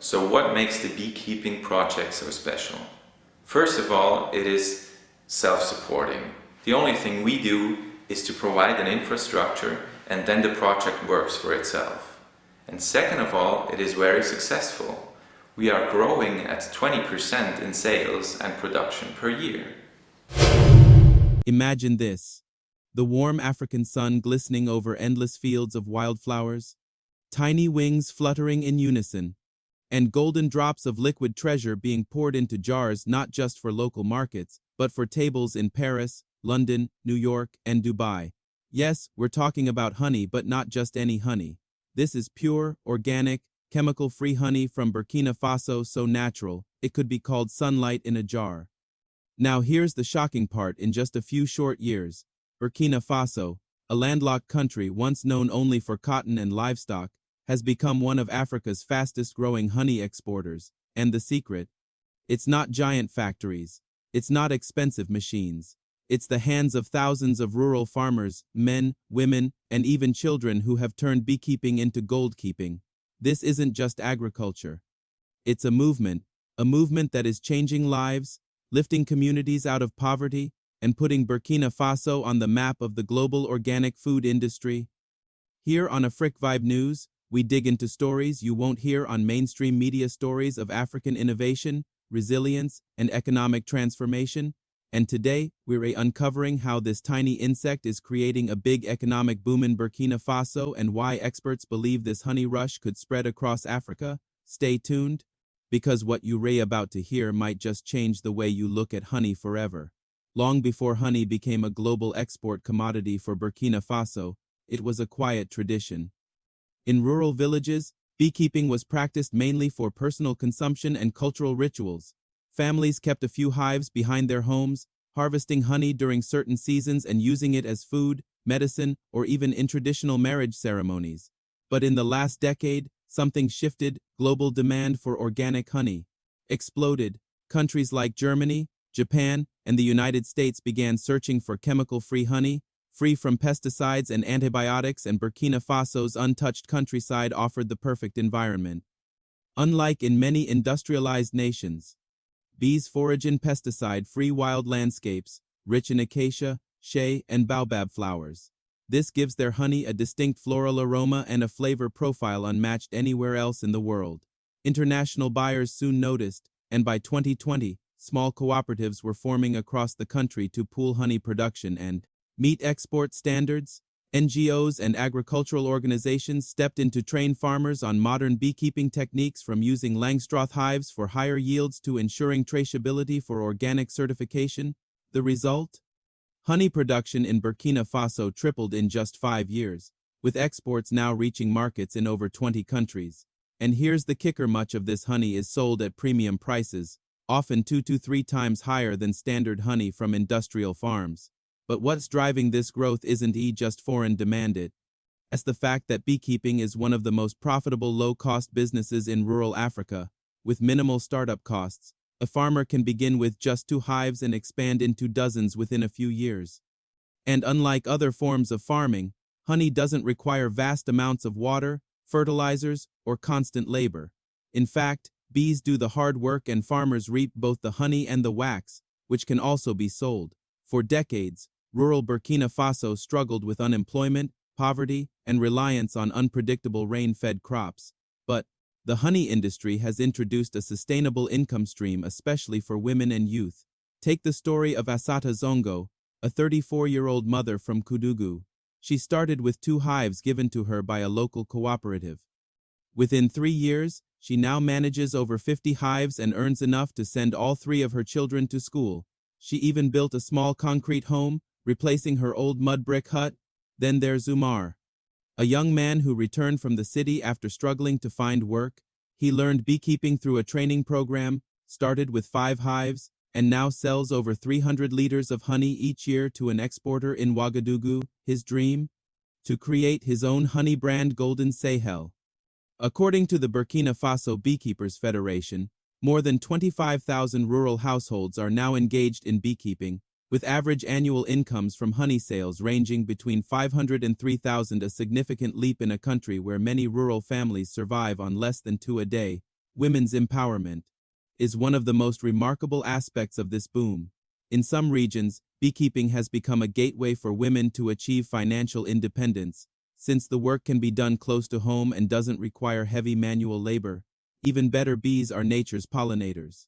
So what makes the beekeeping project so special? First of all, it is self-supporting. The only thing we do is to provide an infrastructure and then the project works for itself. And second of all, it is very successful. We are growing at 20% in sales and production per year. Imagine this. The warm African sun glistening over endless fields of wildflowers, tiny wings fluttering in unison, and golden drops of liquid treasure being poured into jars not just for local markets, but for tables in Paris, London, New York, and Dubai. Yes, we're talking about honey, but not just any honey. This is pure, organic, chemical-free honey from Burkina Faso, so natural, it could be called sunlight in a jar. Now here's the shocking part. In just a few short years, Burkina Faso, a landlocked country once known only for cotton and livestock, has become one of Africa's fastest-growing honey exporters. And the secret? It's not giant factories. It's not expensive machines. It's the hands of thousands of rural farmers, men, women, and even children who have turned beekeeping into gold-keeping. This isn't just agriculture. It's a movement that is changing lives, lifting communities out of poverty, and putting Burkina Faso on the map of the global organic food industry. Here on Afrique Vibe News, we dig into stories you won't hear on mainstream media, stories of African innovation, resilience, and economic transformation. And today, we're uncovering how this tiny insect is creating a big economic boom in Burkina Faso and why experts believe this honey rush could spread across Africa. Stay tuned, because what you're about to hear might just change the way you look at honey forever. Long before honey became a global export commodity for Burkina Faso, it was a quiet tradition. In rural villages, beekeeping was practiced mainly for personal consumption and cultural rituals. Families kept a few hives behind their homes, harvesting honey during certain seasons and using it as food, medicine, or even in traditional marriage ceremonies. But in the last decade, something shifted. Global demand for organic honey exploded. Countries like Germany, Japan, and the United States began searching for chemical-free honey, free from pesticides and antibiotics, and Burkina Faso's untouched countryside offered the perfect environment. Unlike in many industrialized nations, bees forage in pesticide-free wild landscapes, rich in acacia, shea, and baobab flowers. This gives their honey a distinct floral aroma and a flavor profile unmatched anywhere else in the world. International buyers soon noticed, and by 2020, small cooperatives were forming across the country to pool honey production and meet export standards. NGOs and agricultural organizations stepped in to train farmers on modern beekeeping techniques, from using Langstroth hives for higher yields to ensuring traceability for organic certification. The result? Honey production in Burkina Faso tripled in just 5 years, with exports now reaching markets in over 20 countries. And here's the kicker: much of this honey is sold at premium prices, often 2 to 3 times higher than standard honey from industrial farms. But what's driving this growth isn't just foreign demand. It's the fact that beekeeping is one of the most profitable low-cost businesses in rural Africa. With minimal startup costs, a farmer can begin with just 2 hives and expand into dozens within a few years. And unlike other forms of farming, honey doesn't require vast amounts of water, fertilizers, or constant labor. In fact, bees do the hard work and farmers reap both the honey and the wax, which can also be sold. For decades, rural Burkina Faso struggled with unemployment, poverty, and reliance on unpredictable rain-fed crops. But the honey industry has introduced a sustainable income stream, especially for women and youth. Take the story of Assata Zongo, a 34-year-old mother from Kudugu. She started with 2 hives given to her by a local cooperative. Within 3 years, she now manages over 50 hives and earns enough to send all 3 of her children to school. She even built a small concrete home, replacing her old mud brick hut. Then there's Umar, a young man who returned from the city after struggling to find work. He learned beekeeping through a training program, started with 5 hives, and now sells over 300 liters of honey each year to an exporter in Ouagadougou. His dream? To create his own honey brand, Golden Sahel. According to the Burkina Faso Beekeepers Federation, more than 25,000 rural households are now engaged in beekeeping, with average annual incomes from honey sales ranging between 500 and 3,000, a significant leap in a country where many rural families survive on less than 2 a day. women's empowerment, is one of the most remarkable aspects of this boom. In some regions, beekeeping has become a gateway for women to achieve financial independence, since the work can be done close to home and doesn't require heavy manual labor. Even better, bees are nature's pollinators.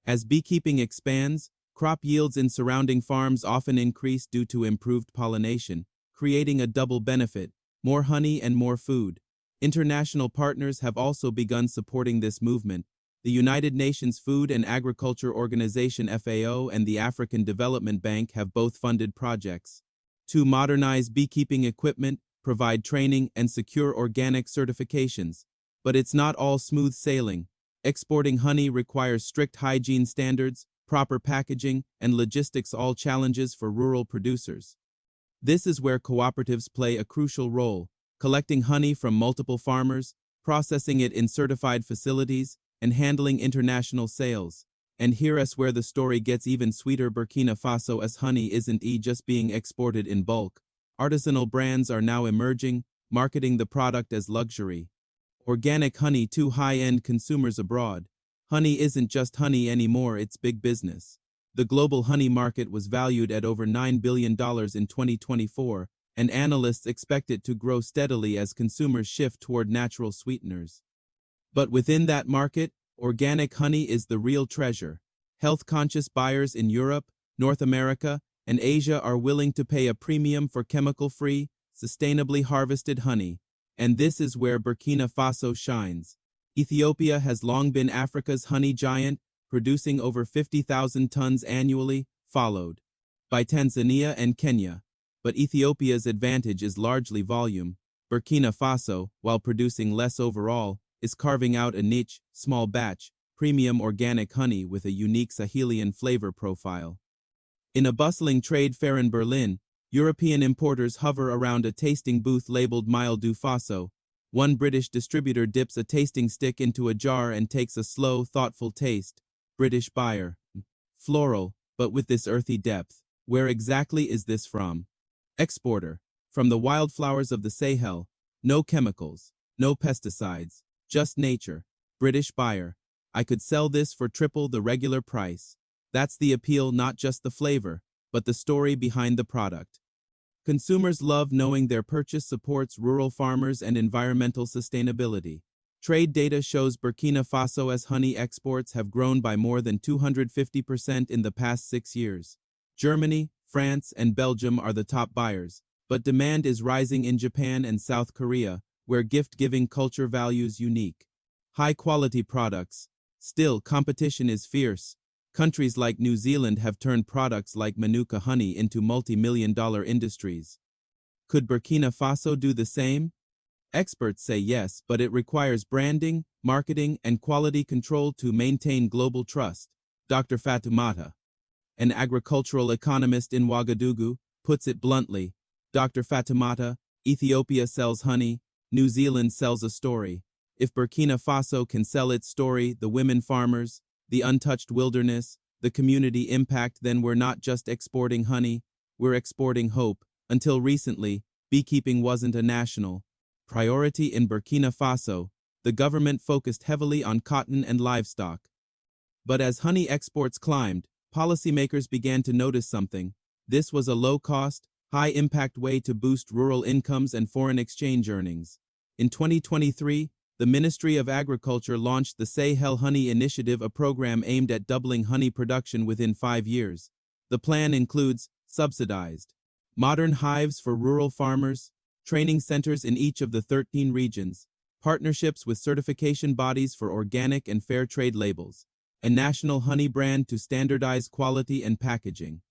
As beekeeping expands, crop yields in surrounding farms often increase due to improved pollination, creating a double benefit: more honey and more food. International partners have also begun supporting this movement. The United Nations Food and Agriculture Organization (FAO) and the African Development Bank have both funded projects to modernize beekeeping equipment, provide training, and secure organic certifications. But it's not all smooth sailing. Exporting honey requires strict hygiene standards, proper packaging, and logistics, all challenges for rural producers. This is where cooperatives play a crucial role, collecting honey from multiple farmers, processing it in certified facilities, and handling international sales. And here's where the story gets even sweeter. Burkina Faso's honey isn't just being exported in bulk. Artisanal brands are now emerging, marketing the product as luxury. Organic honey to high-end consumers abroad. Honey isn't just honey anymore, it's big business. The global honey market was valued at over $9 billion in 2024, and analysts expect it to grow steadily as consumers shift toward natural sweeteners. But within that market, organic honey is the real treasure. Health-conscious buyers in Europe, North America, and Asia are willing to pay a premium for chemical-free, sustainably harvested honey. And this is where Burkina Faso shines. Ethiopia has long been Africa's honey giant, producing over 50,000 tons annually, followed by Tanzania and Kenya. But Ethiopia's advantage is largely volume. Burkina Faso, while producing less overall, is carving out a niche, small batch, premium organic honey with a unique Sahelian flavor profile. In a bustling trade fair in Berlin, European importers hover around a tasting booth labeled Mile du Faso. One British distributor dips a tasting stick into a jar and takes a slow, thoughtful taste. British buyer. Floral, but with this earthy depth. Where exactly is this from? Exporter. From the wildflowers of the Sahel. No chemicals, no pesticides, just nature. British buyer. I could sell this for triple the regular price. That's the appeal, not just the flavor, but the story behind the product. Consumers love knowing their purchase supports rural farmers and environmental sustainability. Trade data shows Burkina Faso's honey exports have grown by more than 250% in the past 6 years. Germany, France, and Belgium are the top buyers, but demand is rising in Japan and South Korea, where gift-giving culture values unique, high-quality products. Still, competition is fierce. Countries like New Zealand have turned products like Manuka honey into multi-million-dollar industries. Could Burkina Faso do the same? Experts say yes, but it requires branding, marketing, and quality control to maintain global trust. Dr. Fatoumata, an agricultural economist in Ouagadougou, puts it bluntly. Dr. Fatoumata, Ethiopia sells honey, New Zealand sells a story. If Burkina Faso can sell its story, the women farmers, the untouched wilderness, the community impact, then we're not just exporting honey, we're exporting hope. Until recently, beekeeping wasn't a national priority in Burkina Faso. The government focused heavily on cotton and livestock. But as honey exports climbed, policymakers began to notice something. This was a low-cost, high-impact way to boost rural incomes and foreign exchange earnings. In 2023, the Ministry of Agriculture launched the Sahel Honey Initiative, a program aimed at doubling honey production within 5 years. The plan includes subsidized modern hives for rural farmers, training centers in each of the 13 regions, partnerships with certification bodies for organic and fair trade labels, a national honey brand to standardize quality and packaging.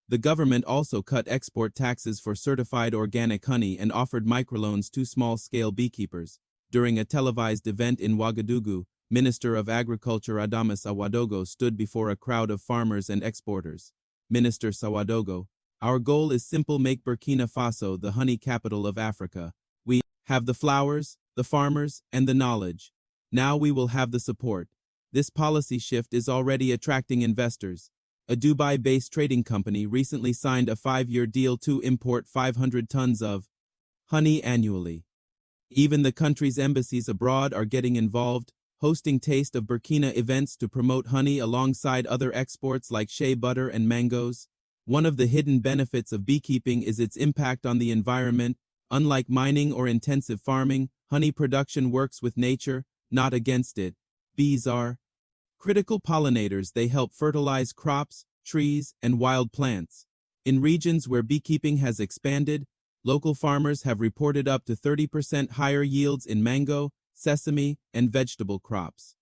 The government also cut export taxes for certified organic honey and offered microloans to small-scale beekeepers. During a televised event in Ouagadougou, Minister of Agriculture Adamas Awadogo stood before a crowd of farmers and exporters. Minister Sawadogo, our goal is simple: make Burkina Faso the honey capital of Africa. We have the flowers, the farmers, and the knowledge. Now we will have the support. This policy shift is already attracting investors. A Dubai-based trading company recently signed a 5-year deal to import 500 tons of honey annually. Even the country's embassies abroad are getting involved. hosting Taste of Burkina events to promote honey alongside other exports like shea butter and mangoes. One of the hidden benefits of beekeeping is its impact on the environment. Unlike mining or intensive farming, honey production works with nature, not against it. Bees are critical pollinators. They help fertilize crops, trees, and wild plants. In regions where beekeeping has expanded, local farmers have reported up to 30% higher yields in mango, sesame, and vegetable crops.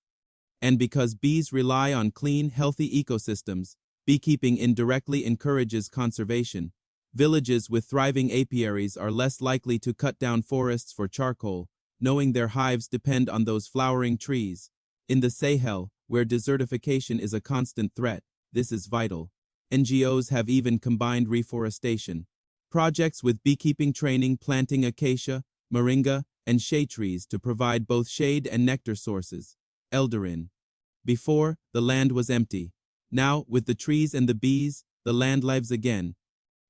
And because bees rely on clean, healthy ecosystems, beekeeping indirectly encourages conservation. Villages with thriving apiaries are less likely to cut down forests for charcoal, knowing their hives depend on those flowering trees. In the Sahel, where desertification is a constant threat, this is vital. NGOs have even combined reforestation projects with beekeeping training, planting acacia, moringa, and shea trees to provide both shade and nectar sources. Eldarin. Before, the land was empty. Now, with the trees and the bees, the land lives again.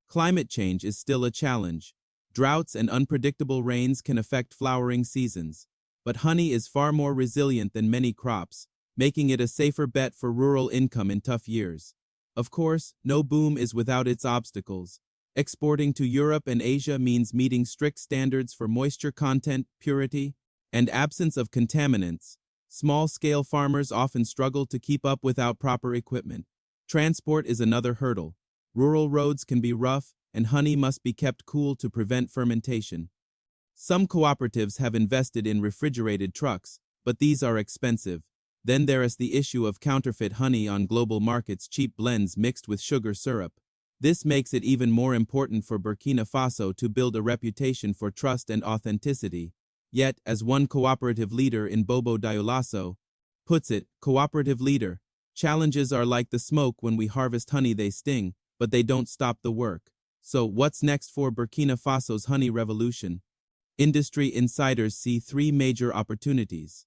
Climate change is still a challenge. Droughts and unpredictable rains can affect flowering seasons. But honey is far more resilient than many crops, making it a safer bet for rural income in tough years. Of course, no boom is without its obstacles. Exporting to Europe and Asia means meeting strict standards for moisture content, purity, and absence of contaminants. Small-scale farmers often struggle to keep up without proper equipment. Transport is another hurdle. Rural roads can be rough, and honey must be kept cool to prevent fermentation. Some cooperatives have invested in refrigerated trucks, but these are expensive. Then there is the issue of counterfeit honey on global markets, cheap blends mixed with sugar syrup. This makes it even more important for Burkina Faso to build a reputation for trust and authenticity. Yet, as one cooperative leader in Bobo Dioulasso puts it, cooperative leader, challenges are like the smoke. When we harvest honey they sting, but they don't stop the work. So what's next for Burkina Faso's honey revolution? Industry insiders see three major opportunities.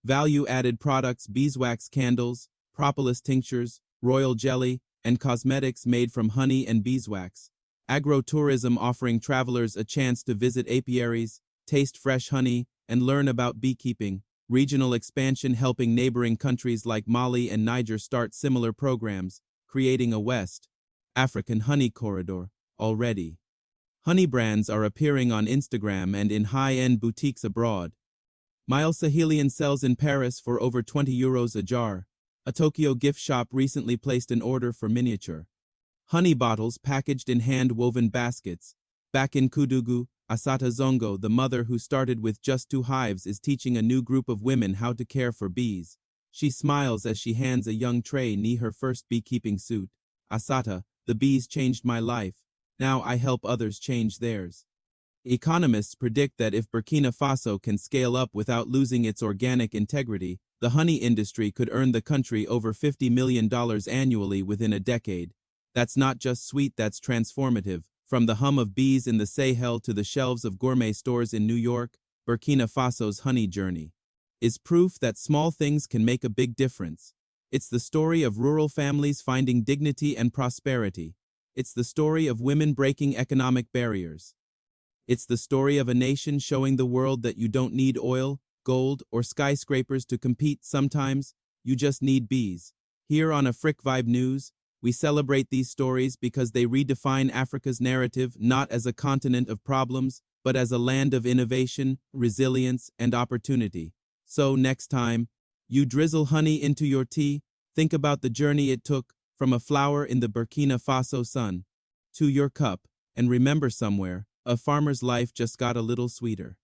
Value-added products: beeswax candles, propolis tinctures, royal jelly, and cosmetics made from honey and beeswax. Agro-tourism, offering travelers a chance to visit apiaries, taste fresh honey, and learn about beekeeping. Regional expansion, helping neighboring countries like Mali and Niger start similar programs, creating a West African honey corridor. Already, honey brands are appearing on Instagram and in high-end boutiques abroad. Mile Sahelian sells in Paris for over €20 a jar. A Tokyo gift shop recently placed an order for miniature honey bottles packaged in hand-woven baskets. Back in Kudugu, Asata Zongo, the mother who started with just 2 hives, is teaching a new group of women how to care for bees. She smiles as she hands a young trainee her first beekeeping suit. Asata, the bees changed my life. Now I help others change theirs. Economists predict that if Burkina Faso can scale up without losing its organic integrity, the honey industry could earn the country over $50 million annually within a decade. That's not just sweet, that's transformative. From the hum of bees in the Sahel to the shelves of gourmet stores in New York, Burkina Faso's honey journey is proof that small things can make a big difference. It's the story of rural families finding dignity and prosperity. It's the story of women breaking economic barriers. It's the story of a nation showing the world that you don't need oil, gold, or skyscrapers to compete. Sometimes, you just need bees. Here on Afrique Vibe News, we celebrate these stories because they redefine Africa's narrative, not as a continent of problems, but as a land of innovation, resilience, and opportunity. So next time you drizzle honey into your tea, think about the journey it took from a flower in the Burkina Faso sun to your cup, and remember, somewhere, a farmer's life just got a little sweeter.